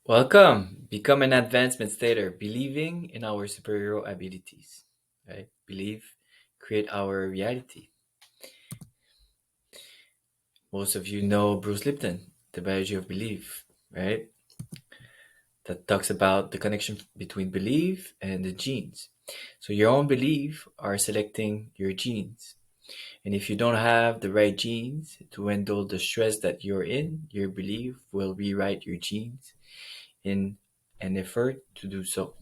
Welcome. Become an advancement stater, believing in our superhero abilities. Right? Believe, create our reality. Most of you know Bruce Lipton, The Biology of Belief, right? That talks about the connection between belief and the genes. So your own belief are selecting your genes. And if you don't have the right genes to handle the stress that you're in, your belief will rewrite your genes in an effort to do so.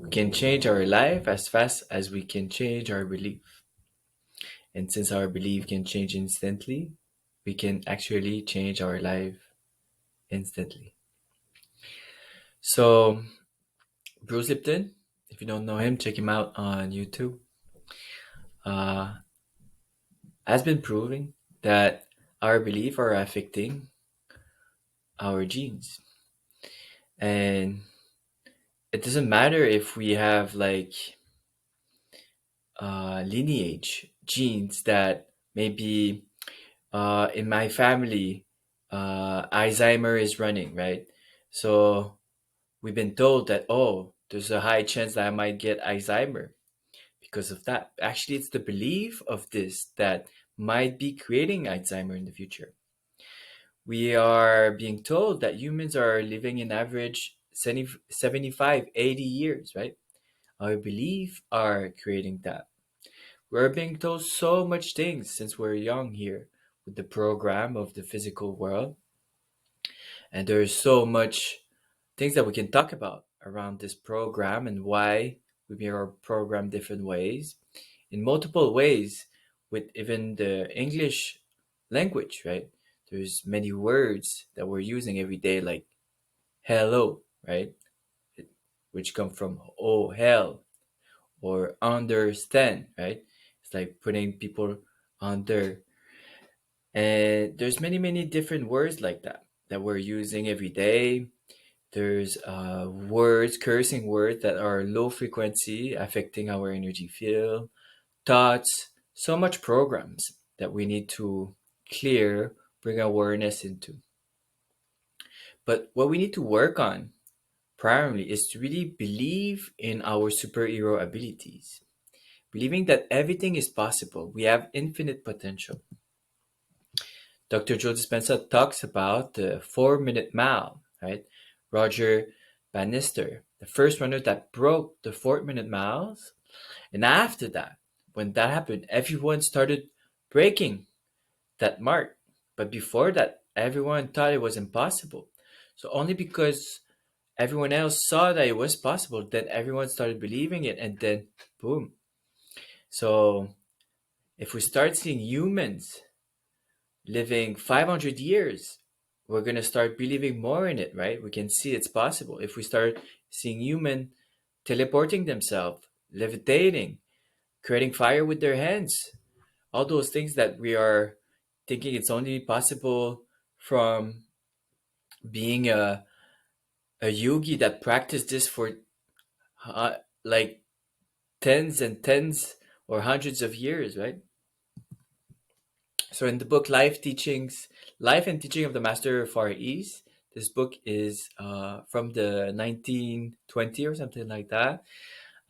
We can change our life as fast as we can change our belief. And since our belief can change instantly, we can actually change our life instantly. So, Bruce Lipton, if you don't know him, check him out on YouTube, uh, has been proving that our belief are affecting our genes. And it doesn't matter if we have like lineage genes that maybe in my family, Alzheimer is running, right? So we've been told that, oh, there's a high chance that I might get Alzheimer because of that. Actually, it's the belief of this that might be creating Alzheimer in the future. We are being told that humans are living in average 75, 80 years, right? Our belief are creating that. We're being told so much things since we're young here with the program of the physical world. And there's so much things that we can talk about around this program and why we are programmed different ways, in multiple ways, with even the English language, right? There's many words that we're using every day, like hello, right? Which come from oh, hell, or understand, right? It's like putting people under. And there's many, many different words like that we're using every day. There's words, cursing words that are low frequency, affecting our energy field, thoughts, so much programs that we need to clear, bring awareness into. But what we need to work on primarily is to really believe in our superhero abilities, believing that everything is possible. We have infinite potential. Dr. Joe Dispenza talks about the 4 minute mile, right? Roger Bannister, the first runner that broke the 4 minute miles. And after that, when that happened, everyone started breaking that mark. But before that, everyone thought it was impossible. So only because everyone else saw that it was possible, then everyone started believing it, and then boom. So if we start seeing humans living 500 years, we're going to start believing more in it, right? We can see it's possible. If we start seeing human teleporting themselves, levitating, creating fire with their hands, all those things that we are thinking it's only possible from being a yogi that practiced this for uh, like tens and tens or hundreds of years, right? So in the book Life and Teaching of the Master of Far East, this book is from the 1920 or something like that.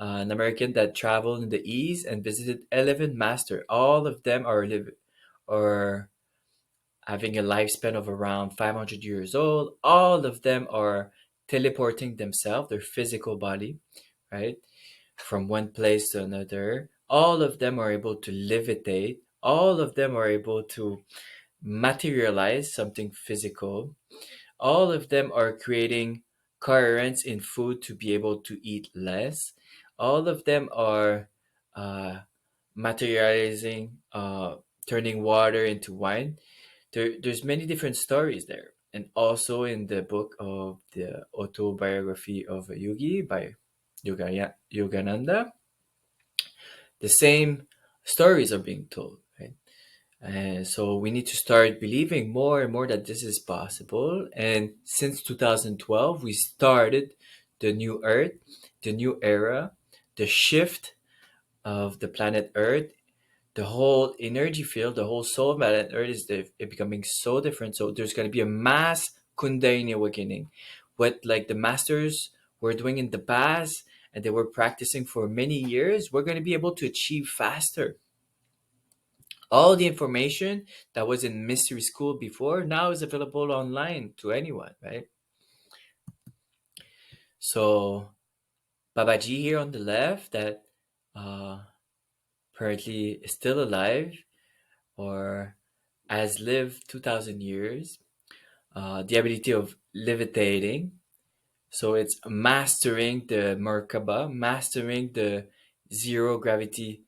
An American that traveled in the East and visited 11 master. All of them are having a lifespan of around 500 years old. All of them are teleporting themselves, their physical body, right, from one place to another. All of them are able to levitate. All of them are able to materialize something physical. All of them are creating coherence in food to be able to eat less. All of them are uh, materializing, turning water into wine. There's many different stories there. And also in the book of the autobiography of a yogi by Yogananda, the same stories are being told, right? And so we need to start believing more and more that this is possible. And since 2012, we started the new Earth, the new era, the shift of the planet Earth the whole energy field, the whole soul of Planet Earth is becoming so different. So there's going to be a mass Kundalini awakening. What like the masters were doing in the past and they were practicing for many years, we're going to be able to achieve faster. All the information that was in mystery school before now is available online to anyone, right? So Babaji here on the left, that uh, apparently is still alive or has lived 2,000 years, the ability of levitating. So it's mastering the Merkaba, mastering the zero gravity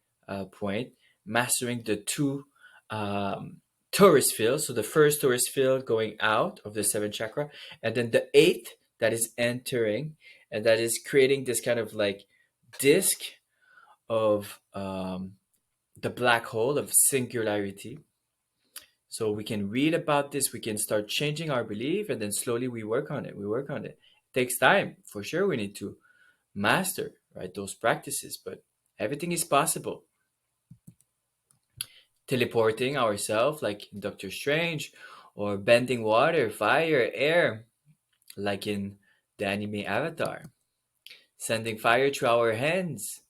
point, mastering the two um, torus fields. So the first torus field going out of the seventh chakra, and then the eighth that is entering, and that is creating this kind of like disc of the black hole of singularity. So we can read about this, we can start changing our belief, and then slowly we work on it. We work on it. It takes time, for sure. We need to master, right, those practices, but everything is possible. Teleporting ourselves, like in Doctor Strange, or bending water, fire, air, like in the anime Avatar. Sending fire through our hands,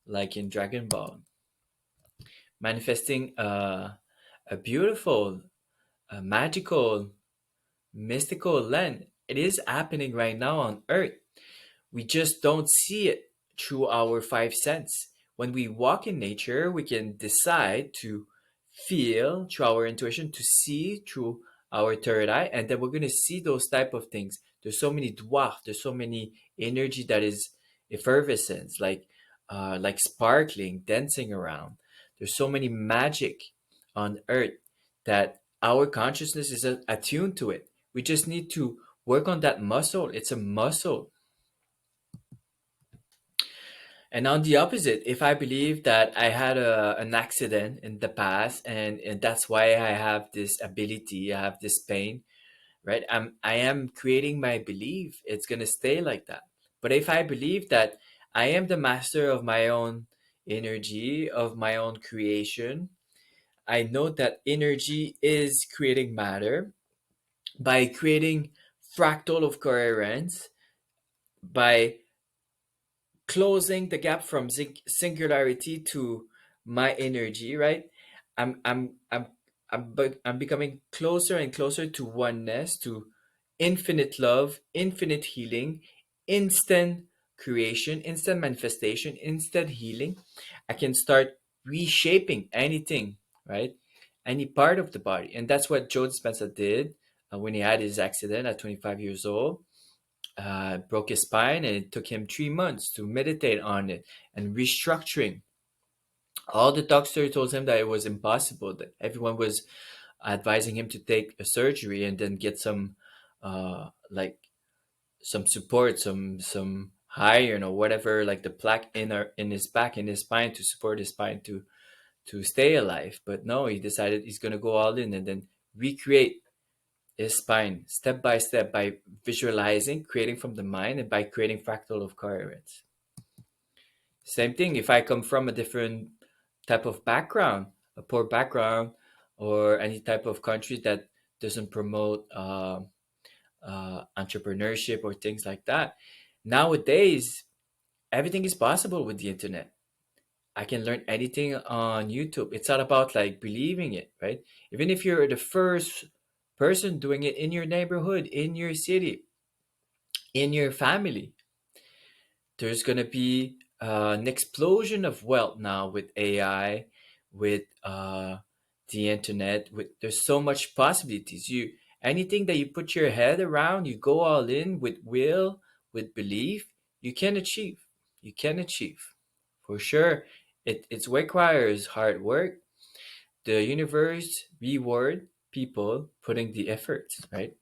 like in Dragon Ball. Manifesting a beautiful, a magical, mystical land. It is happening right now on Earth. We just don't see it through our five sense. When we walk in nature, we can decide to feel through our intuition, to see through our third eye, and then we're going to see those type of things. There's so many dwarf, there's so many energy that is effervescence, like sparkling, dancing around. There's so many magic on Earth that our consciousness is attuned to it. We just need to work on that muscle. It's a muscle. And on the opposite, if I believe that I had an accident in the past, and that's why I have this ability, I have this pain, right? I am creating my belief. It's gonna stay like that. But if I believe that I am the master of my own energy, of my own creation, I know that energy is creating matter by creating fractal of coherence, by closing the gap from singularity to my energy, right? I'm i'm i'm i'm, I'm becoming closer and closer to oneness, to infinite love, infinite healing, instant creation, instant manifestation, instant healing. I can start reshaping anything, right? Any part of the body. And that's what Joe Dispenza did when he had his accident at 25 years old. Broke his spine, and it took him 3 months to meditate on it and restructuring. All the doctors told him that it was impossible, that everyone was advising him to take a surgery and then get some like some support, some iron or whatever, like the plaque in his back, in his spine, to support his spine to stay alive. But no, he decided he's gonna go all in and then recreate his spine step by step by visualizing, creating from the mind, and by creating fractal of coherence. Same thing if I come from a different type of background, a poor background, or any type of country that doesn't promote entrepreneurship or things like that. Nowadays, everything is possible with the internet. I can learn anything on YouTube. It's all about like believing it, right? Even if you're the first person doing it in your neighborhood, in your city, in your family, there's going to be an explosion of wealth now with AI, with the internet. With there's so much possibilities. You anything that you put your head around, you go all in with will, with belief, you can achieve. You can achieve for sure. It requires hard work. The universe reward people putting the effort, right?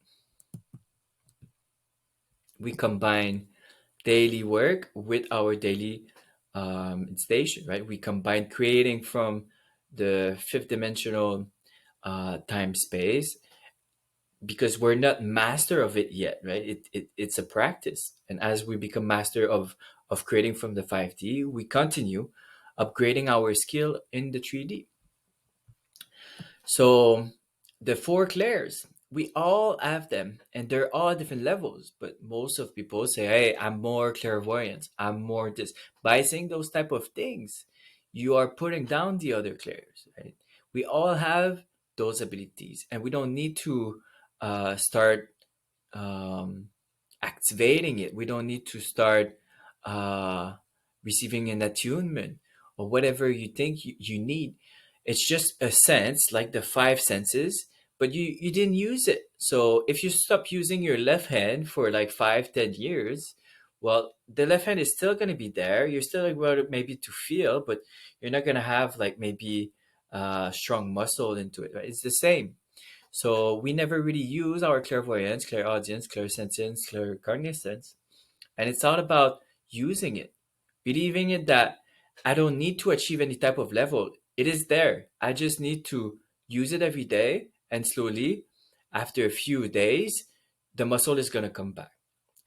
We combine daily work with our daily station, right? We combine creating from the fifth dimensional time space, because we're not master of it yet, right? It's a practice, and as we become master of creating from the 5D, we continue upgrading our skill in the 3D. So the four clairs, we all have them, and they're all different levels. But most of people say, "Hey, I'm more clairvoyant. I'm more this." By saying those type of things, you are putting down the other clairs, right? We all have those abilities, and we don't need to start um, activating it. We don't need to start uh, receiving an attunement or whatever you think you need. It's just a sense, like the five senses, but you didn't use it. So if you stop using your left hand for like 5, 10 years, well, the left hand is still going to be there. You're still able to maybe to feel, but you're not going to have like maybe strong muscle into it. Right? It's the same. So we never really use our clairvoyance, clairaudience, clairsentience, claircognizance, and it's all about using it, believing it that I don't need to achieve any type of level. It is there. I just need to use it every day, and slowly, after a few days, the muscle is gonna come back.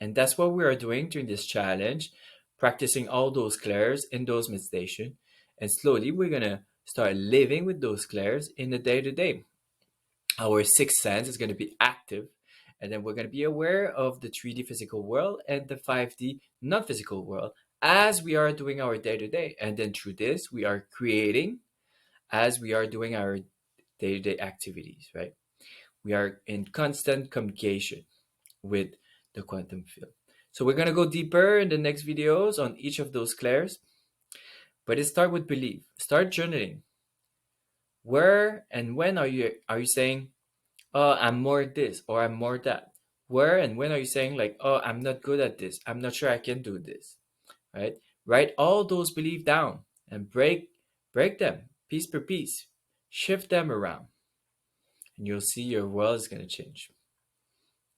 And that's what we are doing during this challenge, practicing all those clairs in those meditation, and slowly we're gonna start living with those clairs in the day to day. Our sixth sense is going to be active, and then we're going to be aware of the 3D physical world and the 5D non-physical world as we are doing our day-to-day. And then through this we are creating as we are doing our day-to-day activities, right? We are in constant communication with the quantum field. So we're going to go deeper in the next videos on each of those clairs, but it start with belief. Start journaling. Where and when are you saying, "Oh, I'm more this," or "I'm more that"? Where and when are you saying like, "Oh, I'm not good at this. I'm not sure I can do this." Right? Write all those beliefs down and break them piece per piece. Shift them around, and you'll see your world is going to change.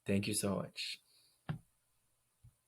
Thank you so much.